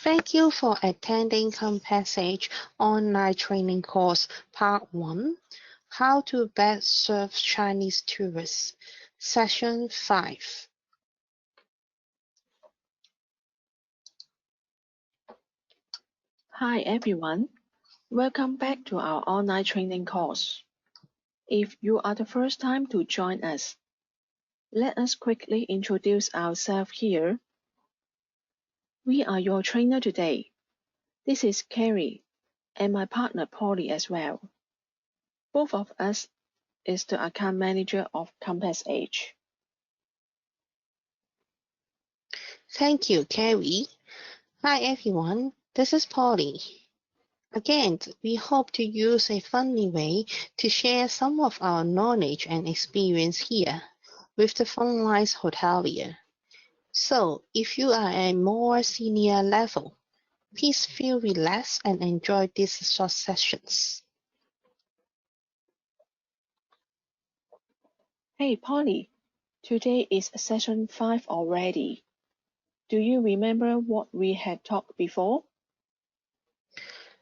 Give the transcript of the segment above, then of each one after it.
Thank you for attending Compass Age online training course Part 1, How to Best Serve Chinese Tourists, Session 5. Hi everyone, welcome back to our online training course. If you are the first time to join us, let us quickly introduce ourselves here. We are your trainer today. This is Carrie and my partner Polly as well. Both of us is the account manager of Compass Age. Thank you, Carrie. Hi everyone, this is Polly. Again, we hope to use a funny way to share some of our knowledge and experience here with the frontline hotelier. So, if you are a more senior level, please feel relaxed and enjoy these short sessions. Hey Polly, today is session 5 already. Do you remember what we had talked before?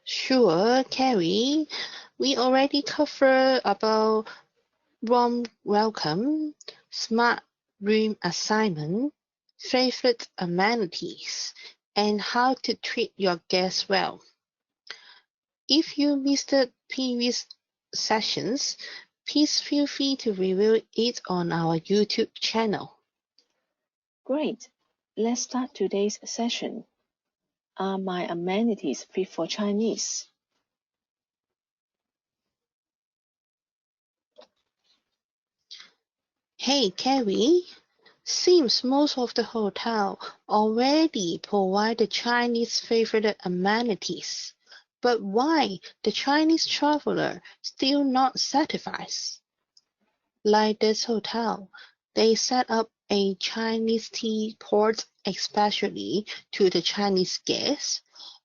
Sure, Carrie. We already covered about warm welcome, smart room assignment, favorite amenities, and how to treat your guests well. If you missed the previous sessions, please feel free to review it on our YouTube channel. Great, let's start today's session. Are my amenities fit for Chinese? Hey, Carrie. Seems most of the hotel already provide the Chinese favorite amenities, but why the Chinese traveler still not satisfied? Like this hotel, they set up a Chinese tea port especially to the Chinese guests,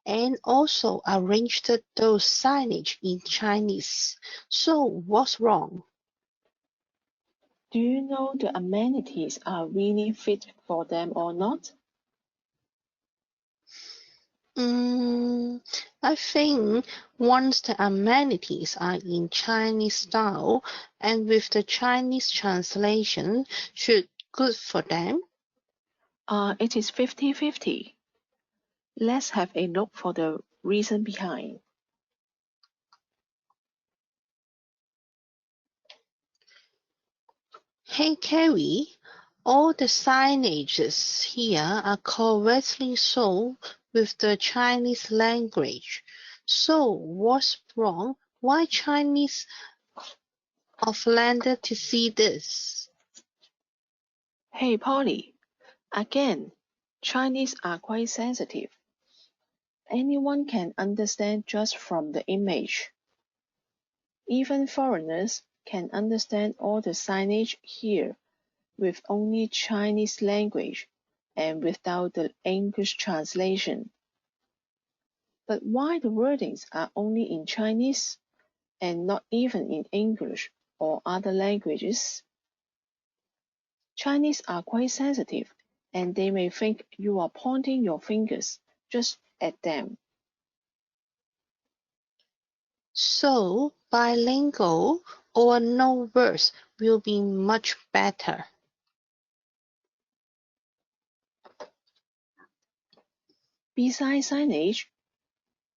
and also arranged those signage in Chinese. So what's wrong? Do you know the amenities are really fit for them or not? I think once the amenities are in Chinese style and with the Chinese translation should good for them. It is 50-50. Let's have a look for the reason behind. Hey Carrie, all the signages here are correctly sold with the Chinese language. So what's wrong? Why Chinese offended to see this? Hey Polly, again, Chinese are quite sensitive. Anyone can understand just from the image. Even foreigners can understand all the signage here with only Chinese language and without the English translation. But why the wordings are only in Chinese and not even in English or other languages? Chinese are quite sensitive and they may think you are pointing your fingers just at them. So bilingual or no words will be much better. Besides signage,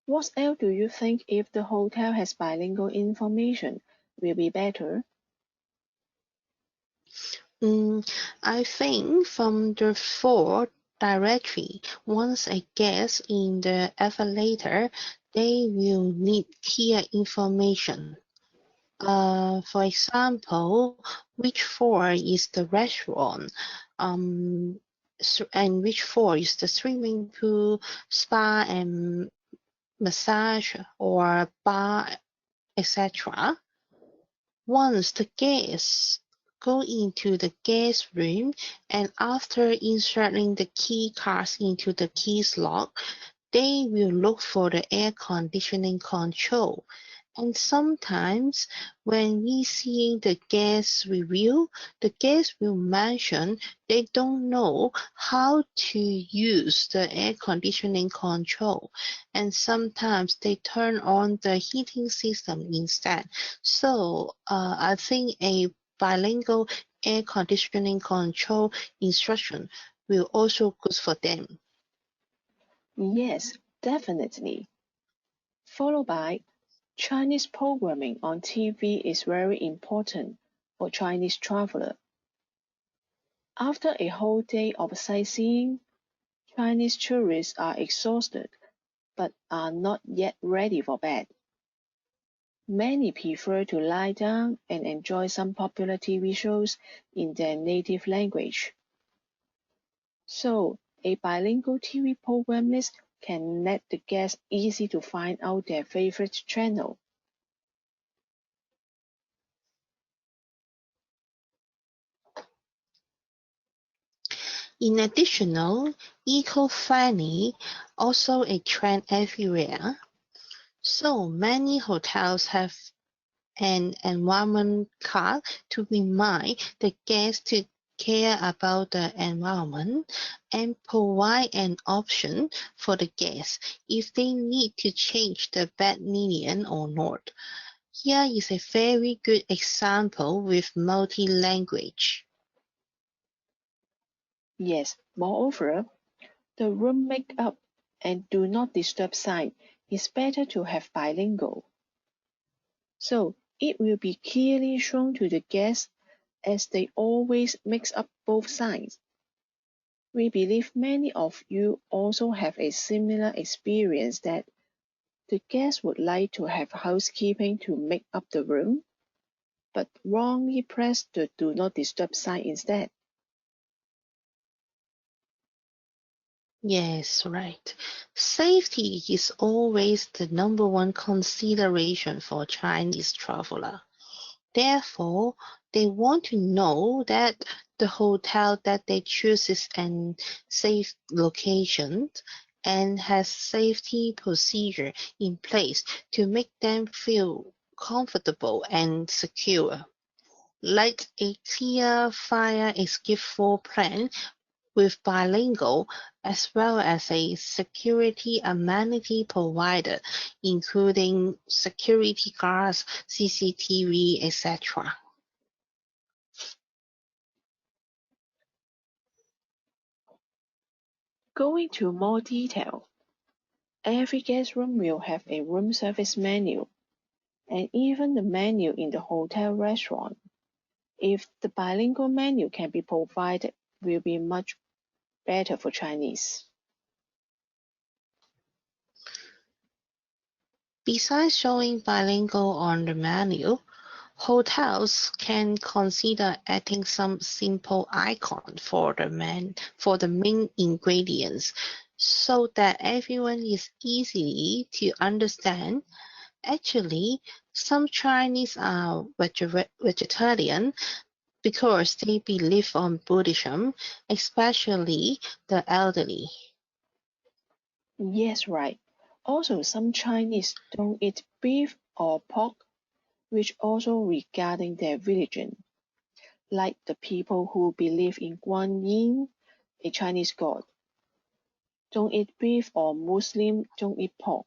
what else do you think if the hotel has bilingual information will be better? I think from the Ford directory, once a guest in the elevator, they will need clear information. For example, which floor is the restaurant, and which floor is the swimming pool, spa and massage or bar, etc. Once the guests go into the guest room and after inserting the key cards into the key slot, they will look for the air conditioning control And sometimes when we see the guest review, the guest will mention they don't know how to use the air conditioning control, and sometimes they turn on the heating system instead. So I think a bilingual air conditioning control instruction will also good for them. Yes, definitely. Followed by Chinese programming on TV is very important for Chinese traveler. After a whole day of sightseeing, Chinese tourists are exhausted but are not yet ready for bed. Many prefer to lie down and enjoy some popular TV shows in their native language. So, a bilingual TV program list can let the guests easy to find out their favorite channel. In addition, eco-friendly also a trend everywhere. So many hotels have an environment card to remind the guests to care about the environment and provide an option for the guests if they need to change the bed linen or not. Here is a very good example with multi-language. Yes, moreover, the room make-up and do not disturb sign is better to have bilingual. So it will be clearly shown to the guests as they always mix up both signs. We believe many of you also have a similar experience that the guests would like to have housekeeping to make up the room, but wrongly press the do not disturb sign instead. Yes, right. Safety is always the number one consideration for Chinese traveler. Therefore, they want to know that the hotel that they choose is an safe location and has safety procedure in place to make them feel comfortable and secure. Like a clear fire escape floor plan with bilingual as well as a security amenity provider, including security guards, CCTV, etc. Going to more detail, every guest room will have a room service menu, and even the menu in the hotel restaurant. If the bilingual menu can be provided, will be much better for Chinese. Besides showing bilingual on the menu, hotels can consider adding some simple icon for the main ingredients so that everyone is easy to understand. Actually, some Chinese are vegetarian because they believe on Buddhism, especially the elderly. Yes, right. Also, some Chinese don't eat beef or pork, which also regarding their religion, like the people who believe in Guan Yin, a Chinese god, don't eat beef or Muslim don't eat pork.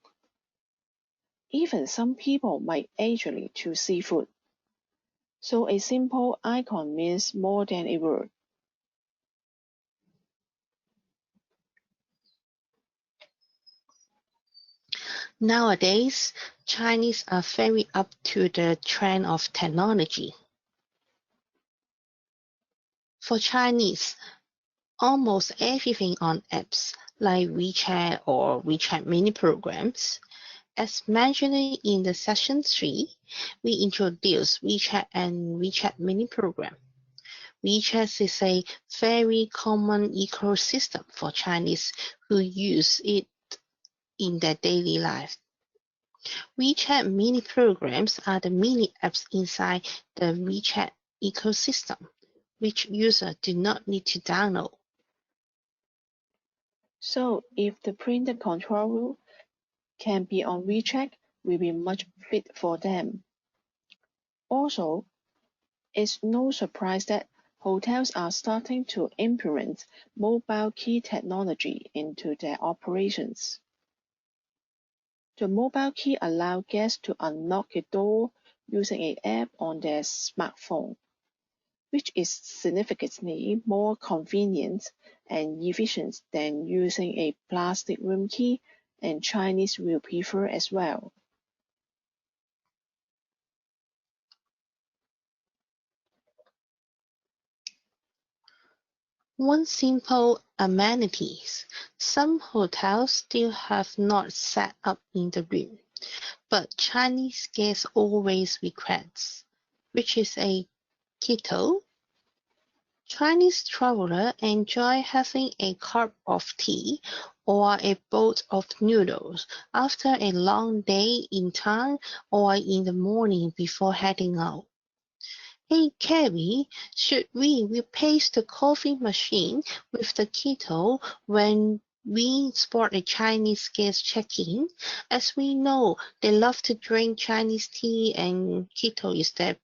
Even some people might actually choose seafood. So a simple icon means more than a word. Nowadays, Chinese are very up to the trend of technology. For Chinese, almost everything on apps like WeChat or WeChat mini programs. As mentioned in the session 3, we introduced WeChat and WeChat mini program. WeChat is a very common ecosystem for Chinese who use it in their daily life. WeChat mini programs are the mini apps inside the WeChat ecosystem, which users do not need to download. So if the printer control can be on WeChat, will be much fit for them. Also, it's no surprise that hotels are starting to implement mobile key technology into their operations. The mobile key allows guests to unlock a door using an app on their smartphone, which is significantly more convenient and efficient than using a plastic room key, and Chinese will prefer as well. One simple amenities some hotels still have not set up in the room, but Chinese guests always request, which is a kettle. Chinese travelers enjoy having a cup of tea or a bowl of noodles after a long day in town or in the morning before heading out. Hey Carrie, should we replace the coffee machine with the kettle when we spot a Chinese guest check-in? As we know, they love to drink Chinese tea and kettle is their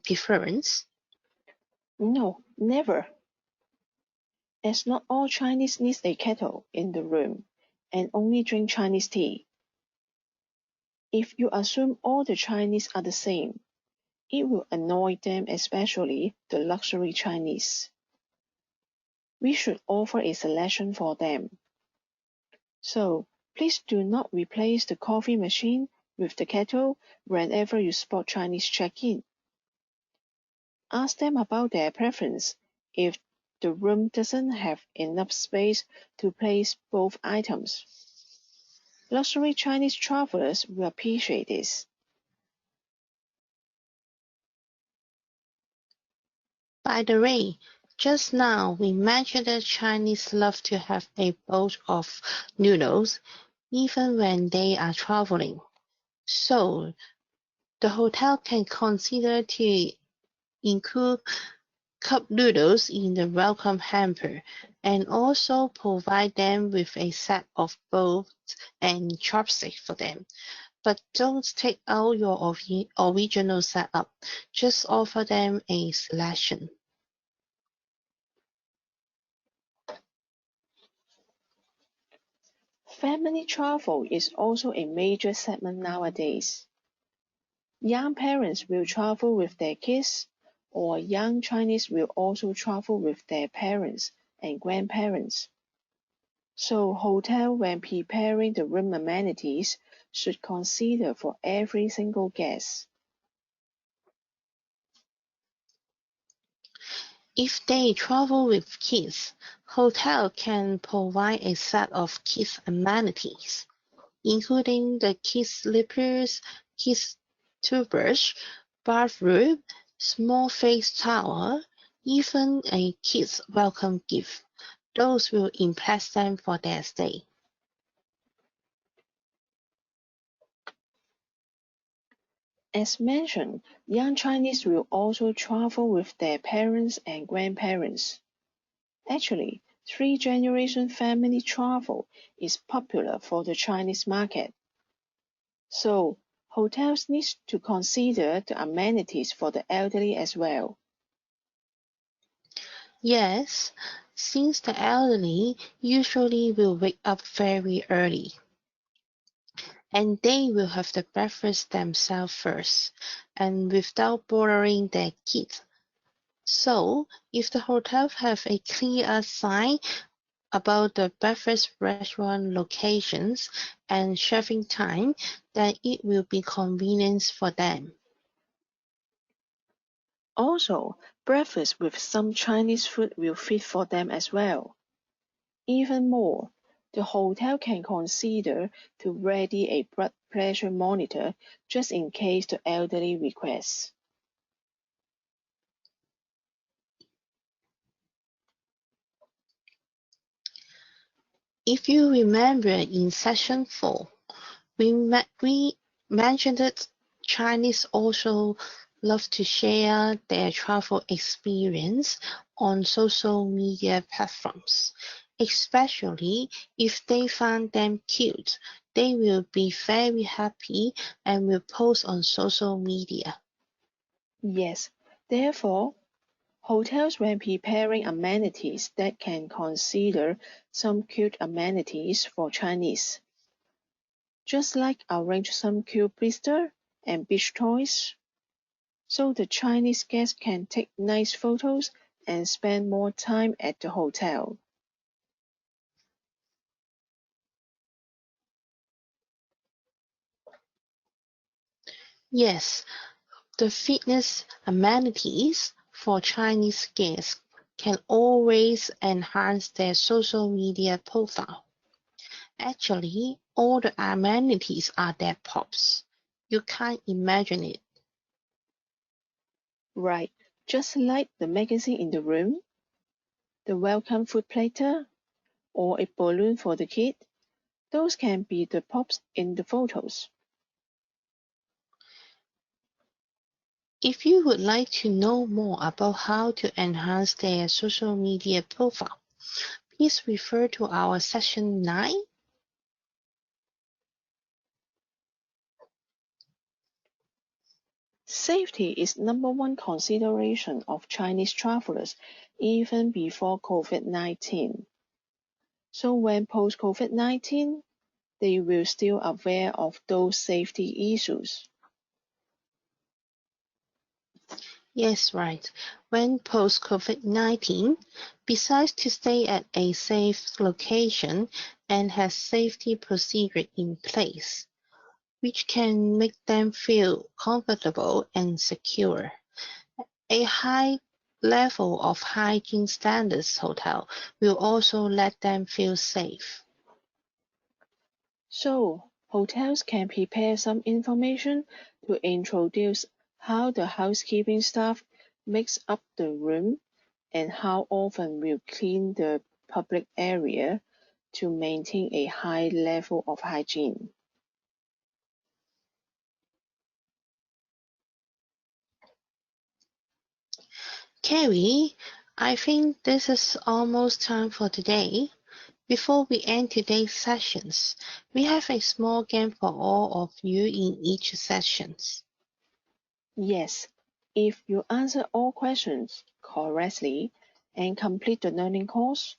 preference. No, never. As not all Chinese needs a kettle in the room and only drink Chinese tea. If you assume all the Chinese are the same, it will annoy them, especially the luxury Chinese. We should offer a selection for them. So, please do not replace the coffee machine with the kettle whenever you spot Chinese check-in. Ask them about their preference if the room doesn't have enough space to place both items. Luxury Chinese travelers will appreciate this. By the way, just now we mentioned that Chinese love to have a bowl of noodles even when they are traveling. So the hotel can consider to include cup noodles in the welcome hamper and also provide them with a set of bowls and chopsticks for them. But don't take out your original setup, just offer them a selection. Family travel is also a major segment nowadays. Young parents will travel with their kids, or young Chinese will also travel with their parents and grandparents. So hotel when preparing the room amenities should consider for every single guest. If they travel with kids, hotel can provide a set of kids amenities, including the kids slippers, kids toothbrush, bathrobe, small face towel, even a kids welcome gift. Those will impress them for their stay. As mentioned, young Chinese will also travel with their parents and grandparents. Actually, three-generation family travel is popular for the Chinese market. So, hotels need to consider the amenities for the elderly as well. Yes, since the elderly usually will wake up very early, and they will have the breakfast themselves first, and without bothering their kids. So, if the hotel have a clear sign about the breakfast restaurant locations and serving time, then it will be convenient for them. Also, breakfast with some Chinese food will fit for them as well. Even more, the hotel can consider to ready a blood pressure monitor just in case the elderly requests. If you remember in session 4, we mentioned that Chinese also love to share their travel experience on social media platforms, especially if they find them cute. They will be very happy and will post on social media. Yes, therefore, hotels when preparing amenities that can consider some cute amenities for Chinese. Just like arrange some cute blister and beach toys, so the Chinese guests can take nice photos and spend more time at the hotel. Yes, the fitness amenities for Chinese guests can always enhance their social media profile. Actually, all the amenities are their pops. You can't imagine it. Right, just like the magazine in the room, the welcome food platter, or a balloon for the kid, those can be the pops in the photos. If you would like to know more about how to enhance their social media profile, please refer to our session 9. Safety is number one consideration of Chinese travelers even before COVID-19. So when post-COVID-19, they will still aware of those safety issues. Yes, right. When post-COVID-19, besides to stay at a safe location and has safety procedure in place, which can make them feel comfortable and secure. A high level of hygiene standards hotel will also let them feel safe. So hotels can prepare some information to introduce how the housekeeping staff makes up the room and how often will clean the public area to maintain a high level of hygiene. Carrie, I think this is almost time for today. Before we end today's sessions, we have a small game for all of you in each sessions. Yes, if you answer all questions correctly and complete the learning course,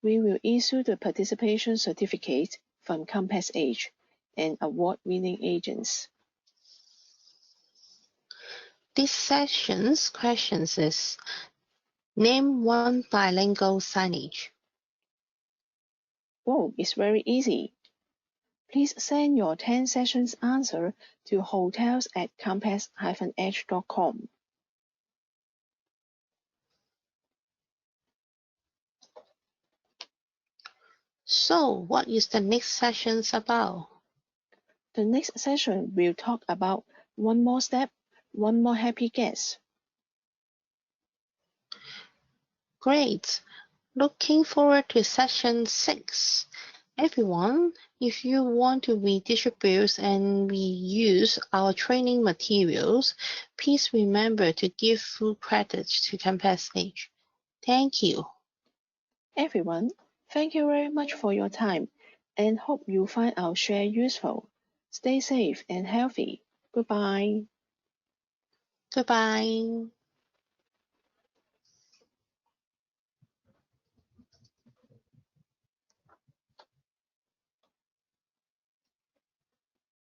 we will issue the participation certificate from Compass Age, an award-winning agents. This session's questions is: name one bilingual signage. Oh, it's very easy. Please send your 10 sessions answer to hotels@compass-edge.com. So, what is the next sessions about? The next session will talk about one more step, one more happy guest. Great! Looking forward to session 6. Everyone, if you want to redistribute and reuse our training materials, please remember to give full credit to Compass Age. Thank you. Everyone, thank you very much for your time and hope you find our share useful. Stay safe and healthy. Goodbye. Goodbye.